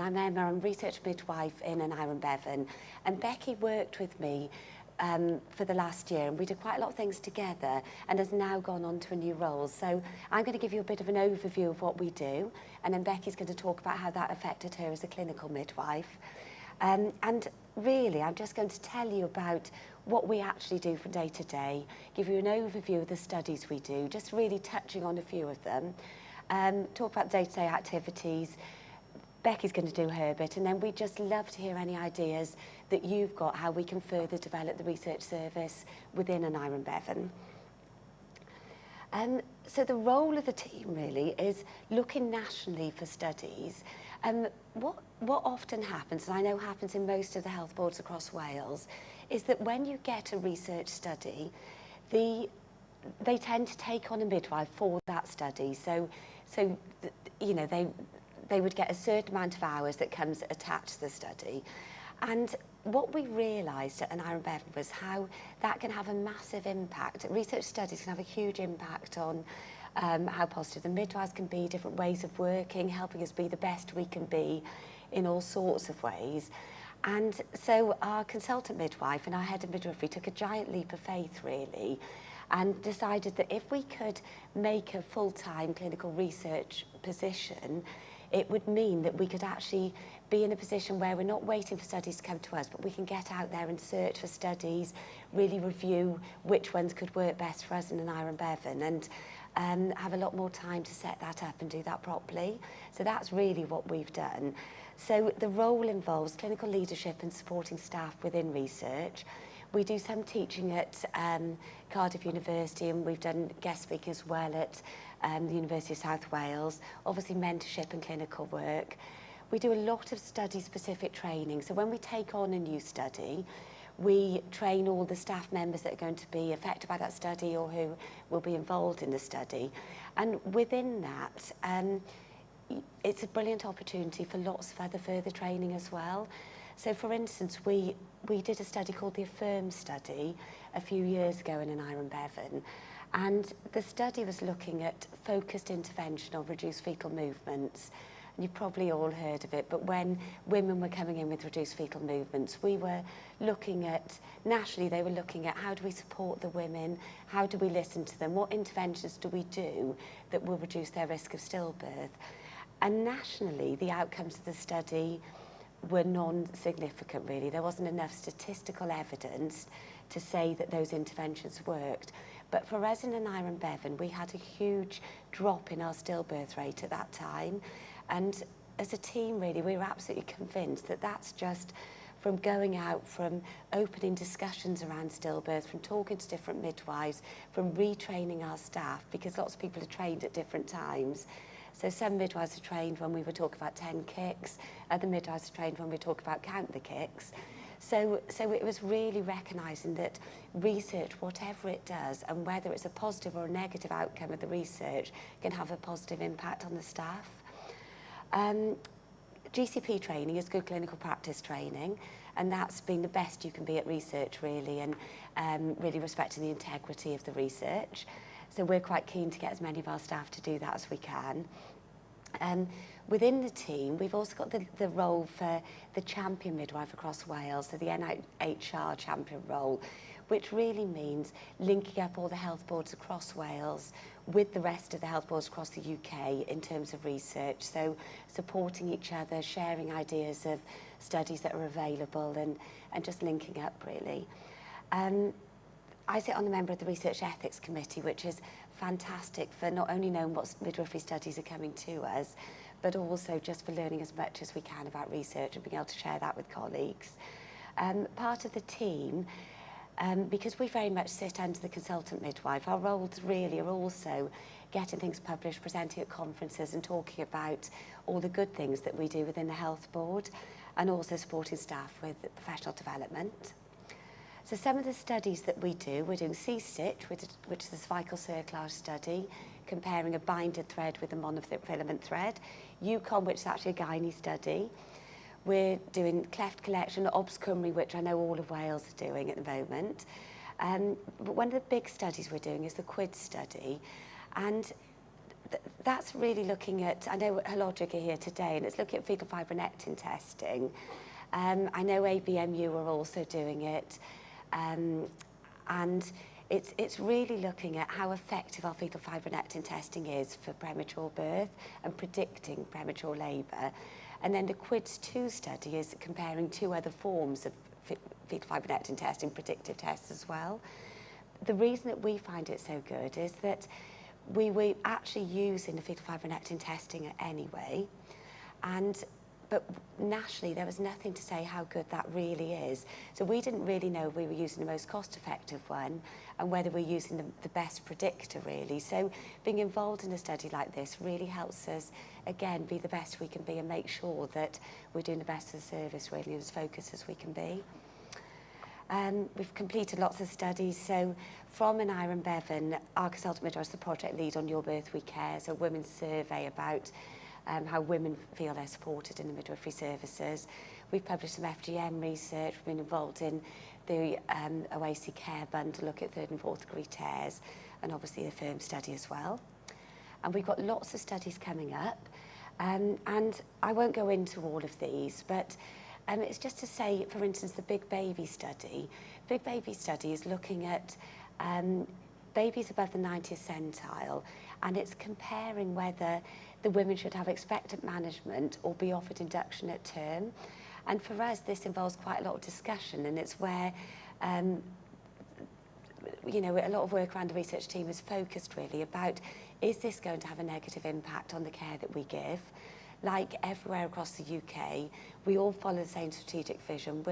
I'm Emma, I'm research midwife in Aneurin Bevan, and Becky worked with me for the last year, and we did quite a lot of things together and has now gone on to a new role. So I'm going to give you a bit of an overview of what we do, and then Becky's going to talk about how that affected her as a clinical midwife. And really, I'm just going to tell you about what we actually do from day to day, give you an overview of the studies we do, just really touching on a few of them, talk about day-to-day activities. Becky's going to do her bit, and then we'd just love to hear any ideas that you've got, how we can further develop the research service within Aneurin Bevan. So the role of the team really is looking nationally for studies. What often happens, and I know happens in most of the health boards across Wales, is that when you get a research study, they tend to take on a midwife for that study. So you know, they would get a certain amount of hours that comes attached to the study. And what we realised at Aneurin Bevan was how that can have a massive impact. Research studies can have a huge impact on how positive the midwives can be, different ways of working, helping us be the best we can be in all sorts of ways. And so our consultant midwife and our head of midwifery took a giant leap of faith, really, and decided that if we could make a full-time clinical research position, it would mean that we could actually be in a position where we're not waiting for studies to come to us, but we can get out there and search for studies, really review which ones could work best for us in Aneurin Bevan, and have a lot more time to set that up and do that properly. So that's really what we've done. So the role involves clinical leadership and supporting staff within research. We do some teaching at Cardiff University, and we've done guest speaking as well at the University of South Wales, obviously mentorship and clinical work. We do a lot of study-specific training. So when we take on a new study, we train all the staff members that are going to be affected by that study or who will be involved in the study. And within that, it's a brilliant opportunity for lots of other further training as well. So for instance, we did a study called the Affirm Study a few years ago in Aneurin Bevan, and the study was looking at focused intervention of reduced fetal movements. And you've probably all heard of it, but when women were coming in with reduced fetal movements, we were looking at, nationally they were looking at how do we support the women, how do we listen to them, what interventions do we do that will reduce their risk of stillbirth. And nationally, the outcomes of the study were non-significant, really. There wasn't enough statistical evidence to say that those interventions worked. But for us in Aneurin Bevan, we had a huge drop in our stillbirth rate at that time. And as a team, really, we were absolutely convinced that that's just from going out, from opening discussions around stillbirth, from talking to different midwives, from retraining our staff, because lots of people are trained at different times. So some midwives are trained when we were talking about 10 kicks, other midwives are trained when we talk about count the kicks. So it was really recognising that research, whatever it does, and whether it's a positive or a negative outcome of the research, can have a positive impact on the staff. GCP training is good clinical practice training, and that's been the best you can be at research, really, and really respecting the integrity of the research. So we're quite keen to get as many of our staff to do that as we can. Within the team, we've also got the role for the champion midwife across Wales, so the NHR champion role, which really means linking up all the health boards across Wales with the rest of the health boards across the UK in terms of research. So supporting each other, sharing ideas of studies that are available, and just linking up, really. I sit on the member of the Research Ethics Committee, which is fantastic for not only knowing what midwifery studies are coming to us, but also just for learning as much as we can about research and being able to share that with colleagues. Part of the team, because we very much sit under the consultant midwife, our roles really are also getting things published, presenting at conferences and talking about all the good things that we do within the health board, and also supporting staff with professional development. So some of the studies that we do, we're doing C-Stitch, which is a cervical cerclage study, comparing a binded thread with a monofilament thread. UCON, which is actually a gynae study. We're doing cleft collection, Obs Cymru, which I know all of Wales are doing at the moment. But one of the big studies we're doing is the Kwid Study. And that's really looking at, I know Hologic are here today, and it's looking at fetal fibronectin testing. I know ABMU are also doing it, and it's really looking at how effective our fetal fibronectin testing is for premature birth and predicting premature labour. And then the Kwid study is comparing 2 other forms of fetal fibronectin testing, predictive tests as well. The reason that we find it so good is that we were actually using the fetal fibronectin testing anyway, but nationally there was nothing to say how good that really is. So we didn't really know if we were using the most cost-effective one and whether we're using the best predictor really. So being involved in a study like this really helps us, again, be the best we can be and make sure that we're doing the best for the service really, and as focused as we can be. We've completed lots of studies, so from Aneurin Bevan, our consultant midwife is the project lead on Your Birth We Care, so a women's survey about how women feel they're supported in the midwifery services. We've published some FGM research, we've been involved in the OAC Care Bund to look at 3rd and 4th degree tears, and obviously the Affirm Study as well. And we've got lots of studies coming up, and I won't go into all of these, but it's just to say, for instance, the Big Baby Study. Big Baby Study is looking at babies above the 90th centile, and it's comparing whether the women should have expectant management or be offered induction at term. And for us, this involves quite a lot of discussion, and it's where, you know, a lot of work around the research team is focused really about, is this going to have a negative impact on the care that we give? Like everywhere across the UK, we all follow the same strategic vision.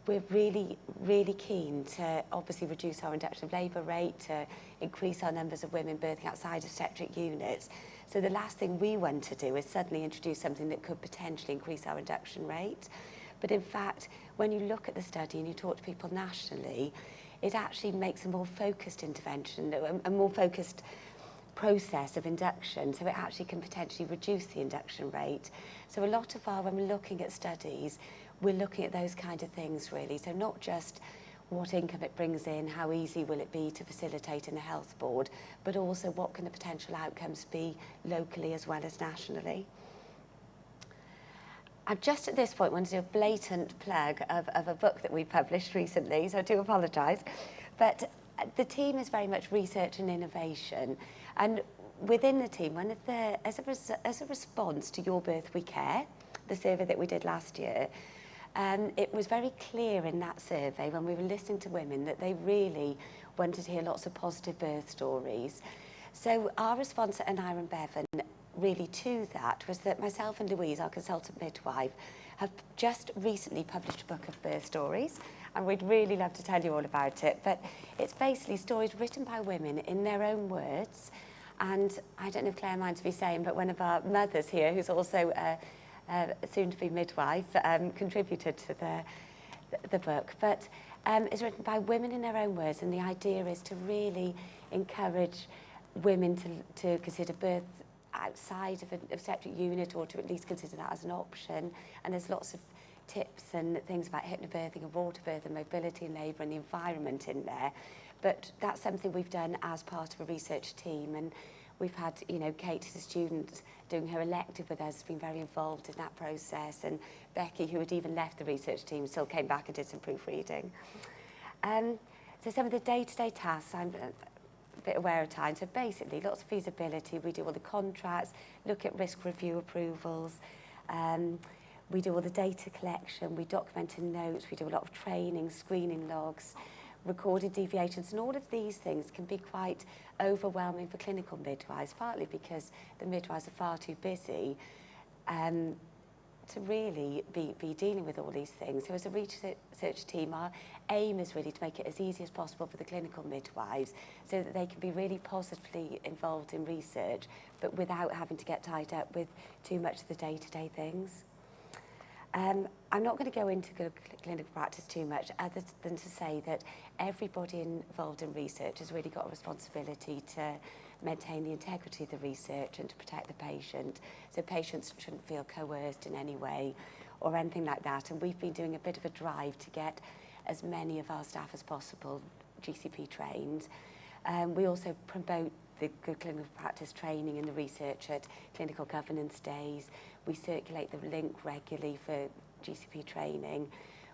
We're really, really keen to obviously reduce our induction of labour rate, to increase our numbers of women birthing outside obstetric units. So the last thing we want to do is suddenly introduce something that could potentially increase our induction rate. But in fact, when you look at the study and you talk to people nationally, it actually makes a more focused intervention, a more focused process of induction, so it actually can potentially reduce the induction rate. So a lot of when we're looking at studies, we're looking at those kind of things really. So not just what income it brings in, how easy will it be to facilitate in the health board, but also what can the potential outcomes be locally as well as nationally. I've just at this point want to do a blatant plug of a book that we published recently, so I do apologise. But the team is very much research and innovation. And within the team, as a response to Your Birth We Care, the survey that we did last year, it was very clear in that survey when we were listening to women that they really wanted to hear lots of positive birth stories. So our response at Aneurin Bevan really to that was that myself and Louise, our consultant midwife, have just recently published a book of birth stories, and we'd really love to tell you all about it. But it's basically stories written by women in their own words. And I don't know if Claire minds me saying, but one of our mothers here, who's also soon-to-be midwife, contributed to the book. But it's written by women in their own words, and the idea is to really encourage women to consider birth outside of an obstetric unit, or to at least consider that as an option. And there's lots of tips and things about hypnobirthing and water birth and mobility in labour and the environment in there. But that's something we've done as part of a research team, and we've had, you know, Kate, as a student, doing her elective with us, has been very involved in that process, and Becky, who had even left the research team, still came back and did some proofreading. So some of the day-to-day tasks, I'm a bit aware of time, so basically lots of feasibility, we do all the contracts, look at risk review approvals, we do all the data collection, we document in notes, we do a lot of training, screening logs, recorded deviations, and all of these things can be quite overwhelming for clinical midwives, partly because the midwives are far too busy to really be dealing with all these things. So as a research team, our aim is really to make it as easy as possible for the clinical midwives so that they can be really positively involved in research, but without having to get tied up with too much of the day-to-day things. I'm not going to go into clinical practice too much, other than to say that everybody involved in research has really got a responsibility to maintain the integrity of the research and to protect the patient. So patients shouldn't feel coerced in any way or anything like that. And we've been doing a bit of a drive to get as many of our staff as possible GCP trained. We also promote the good clinical practice training and the research at clinical governance days. We circulate the link regularly for GCP training.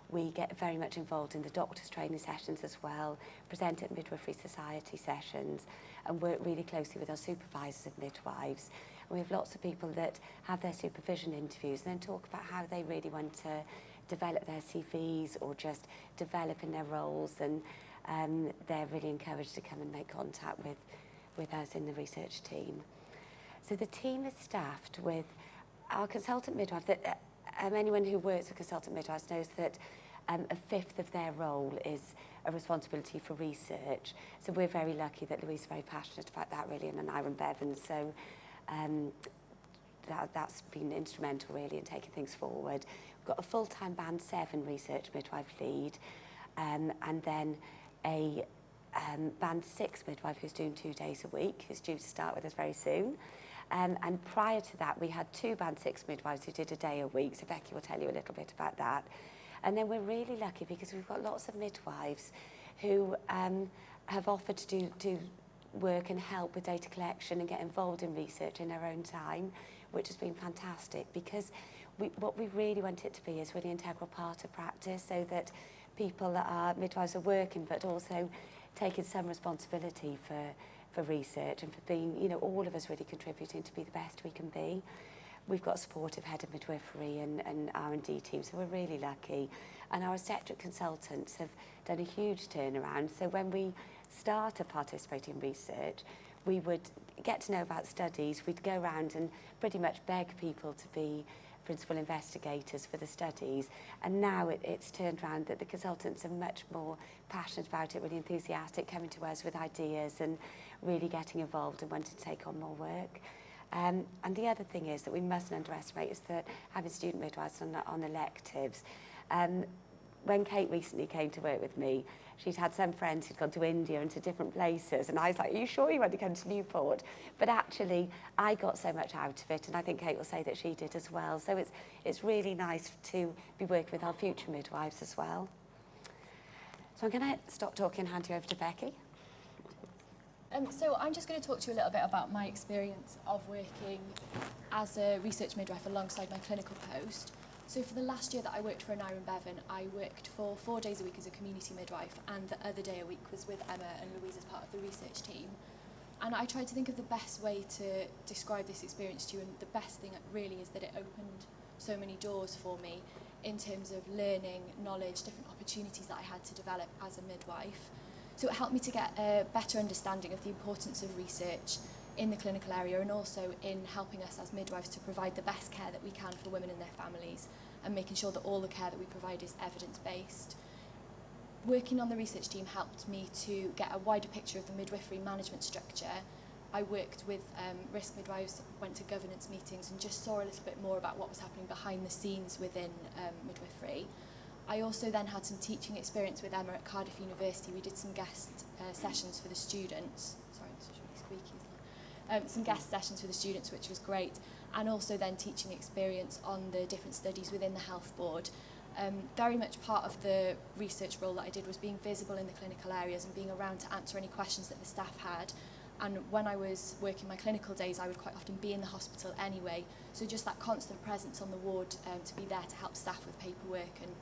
We get very much involved in the doctors' training sessions as well, present at Midwifery Society sessions, and work really closely with our supervisors of midwives. And we have lots of people that have their supervision interviews and then talk about how they really want to develop their CVs or just develop in their roles, and they're really encouraged to come and make contact with us in the research team. So the team is staffed with our consultant midwife. That anyone who works with consultant midwives knows that a fifth of their role is a responsibility for research. So we're very lucky that Louise is very passionate about that really, and Aneurin Bevan. So that's been instrumental really in taking things forward. We've got a full-time Band 7 research midwife lead, and then a Band 6 midwife who's doing 2 days a week, who's due to start with us very soon. And prior to that, we had 2 Band 6 midwives who did a day a week, so Becky will tell you a little bit about that. And then we're really lucky because we've got lots of midwives who have offered to do work and help with data collection and get involved in research in their own time, which has been fantastic, because what we really want it to be is really an integral part of practice, so that people that are midwives are working but also taking some responsibility for research and for being, you know, all of us really contributing to be the best we can be. We've got a supportive head of midwifery and R&D team, so we're really lucky. And our obstetric consultants have done a huge turnaround. So when we started participating in research, we would get to know about studies. We'd go around and pretty much beg people to be principal investigators for the studies. And now it's turned around that the consultants are much more passionate about it, really enthusiastic, coming to us with ideas and really getting involved and wanting to take on more work. And the other thing is that we mustn't underestimate is that having student midwives on electives. When Kate recently came to work with me, she'd had some friends who'd gone to India and to different places, and I was like, are you sure you want to come to Newport? But actually, I got so much out of it, and I think Kate will say that she did as well. So it's really nice to be working with our future midwives as well. So I'm going to stop talking and hand you over to Becky. So I'm just going to talk to you a little bit about my experience of working as a research midwife alongside my clinical post. So for the last year that I worked for Aneurin Bevan, I worked for 4 days a week as a community midwife, and the other day a week was with Emma and Louise as part of the research team. And I tried to think of the best way to describe this experience to you, and the best thing really is that it opened so many doors for me in terms of learning, knowledge, different opportunities that I had to develop as a midwife. So it helped me to get a better understanding of the importance of research in the clinical area, and also in helping us as midwives to provide the best care that we can for women and their families, and making sure that all the care that we provide is evidence-based. Working on the research team helped me to get a wider picture of the midwifery management structure. I worked with risk midwives, went to governance meetings, and just saw a little bit more about what was happening behind the scenes within midwifery. I also then had some teaching experience with Emma at Cardiff University. We did some guest sessions for the students. Sorry, this is really squeaky, isn't it? Some guest sessions for the students, which was great. And also then teaching experience on the different studies within the health board. Very much part of the research role that I did was being visible in the clinical areas and being around to answer any questions that the staff had. And when I was working my clinical days, I would quite often be in the hospital anyway. So just that constant presence on the ward to be there to help staff with paperwork and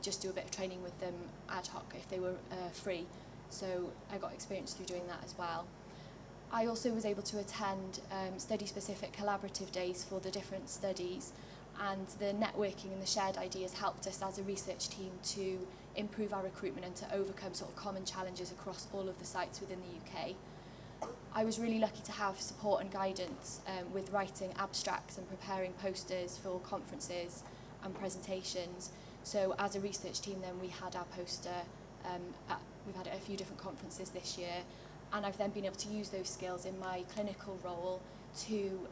just do a bit of training with them ad hoc if they were free. So I got experience through doing that as well. I also was able to attend study-specific collaborative days for the different studies, and the networking and the shared ideas helped us as a research team to improve our recruitment and to overcome sort of common challenges across all of the sites within the UK. I was really lucky to have support and guidance with writing abstracts and preparing posters for conferences and presentations. So as a research team then we had our poster, we've had it at a few different conferences this year, and I've then been able to use those skills in my clinical role to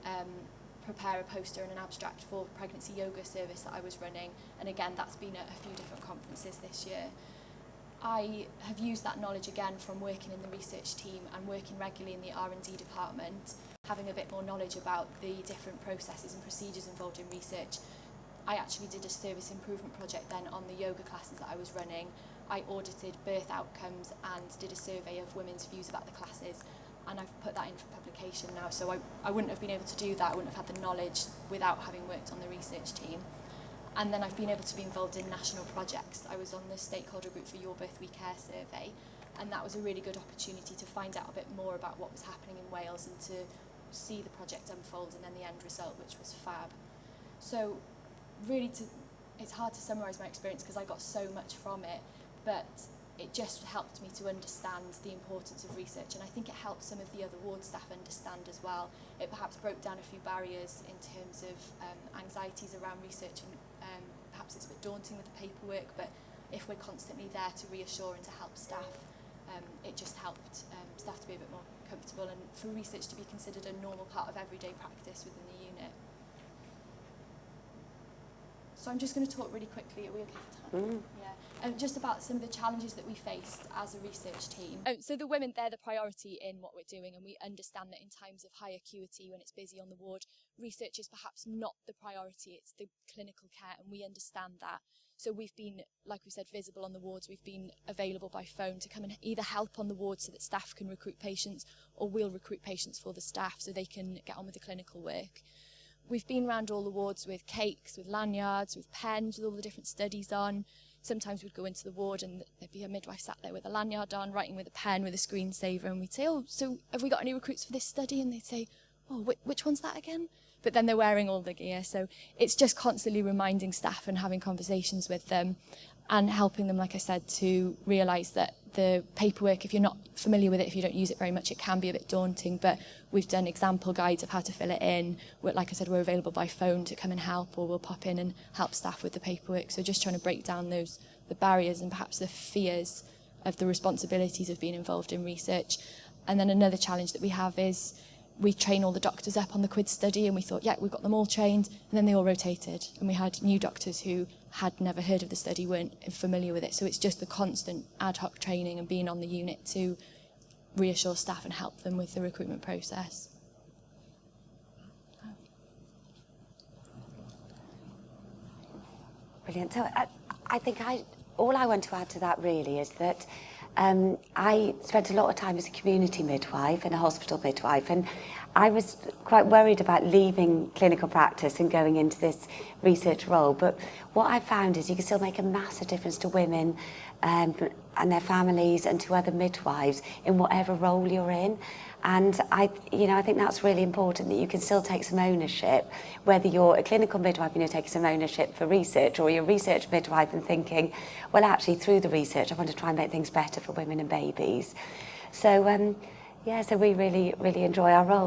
prepare a poster and an abstract for the pregnancy yoga service that I was running, and again that's been at a few different conferences this year. I have used that knowledge again from working in the research team and working regularly in the R&D department, having a bit more knowledge about the different processes and procedures involved in research. I actually did a service improvement project then on the yoga classes that I was running. I audited birth outcomes and did a survey of women's views about the classes, and I've put that in for publication now. So I wouldn't have been able to do that, I wouldn't have had the knowledge without having worked on the research team. And then I've been able to be involved in national projects. I was on the stakeholder group for Your Birth We Care survey, and that was a really good opportunity to find out a bit more about what was happening in Wales and to see the project unfold and then the end result, which was fab. So really, it's hard to summarise my experience because I got so much from it, but it just helped me to understand the importance of research, and I think it helped some of the other ward staff understand as well. It perhaps broke down a few barriers in terms of anxieties around research, and perhaps it's a bit daunting with the paperwork, but if we're constantly there to reassure and to help staff, it just helped staff to be a bit more comfortable and for research to be considered a normal part of everyday practice within the unit. So I'm just going to talk really quickly. Are we okay for time? Yeah. Just about some of the challenges that we faced as a research team. So the women, they're the priority in what we're doing, and we understand that in times of high acuity, when it's busy on the ward, research is perhaps not the priority, it's the clinical care, and we understand that. So we've been, like we said, visible on the wards. We've been available by phone to come and either help on the ward so that staff can recruit patients, or we'll recruit patients for the staff so they can get on with the clinical work. We've been around all the wards with cakes, with lanyards, with pens, with all the different studies on. Sometimes we'd go into the ward and there'd be a midwife sat there with a lanyard on, writing with a pen, with a screensaver, and we'd say, oh, so have we got any recruits for this study? And they'd say, oh, which one's that again? But then they're wearing all the gear. So it's just constantly reminding staff and having conversations with them and helping them, like I said, to realise that the paperwork, if you're not familiar with it, if you don't use it very much, it can be a bit daunting, but we've done example guides of how to fill it in. Like I said, we're available by phone to come and help, or we'll pop in and help staff with the paperwork. So just trying to break down the barriers and perhaps the fears of the responsibilities of being involved in research. And then another challenge that we have is we train all the doctors up on the Kwid Study, and we thought, yeah, we've got them all trained, and then they all rotated, and we had new doctors who had never heard of the study, weren't familiar with it. So it's just the constant ad hoc training and being on the unit to reassure staff and help them with the recruitment process. Brilliant. So I think all I want to add to that really is that I spent a lot of time as a community midwife and a hospital midwife, and I was quite worried about leaving clinical practice and going into this research role. But what I found is you can still make a massive difference to women and their families and to other midwives in whatever role you're in. And I think that's really important, that you can still take some ownership, whether you're a clinical midwife and you're taking some ownership for research, or you're a research midwife and thinking, well, actually through the research I want to try and make things better for women and babies. So so we really enjoy our role.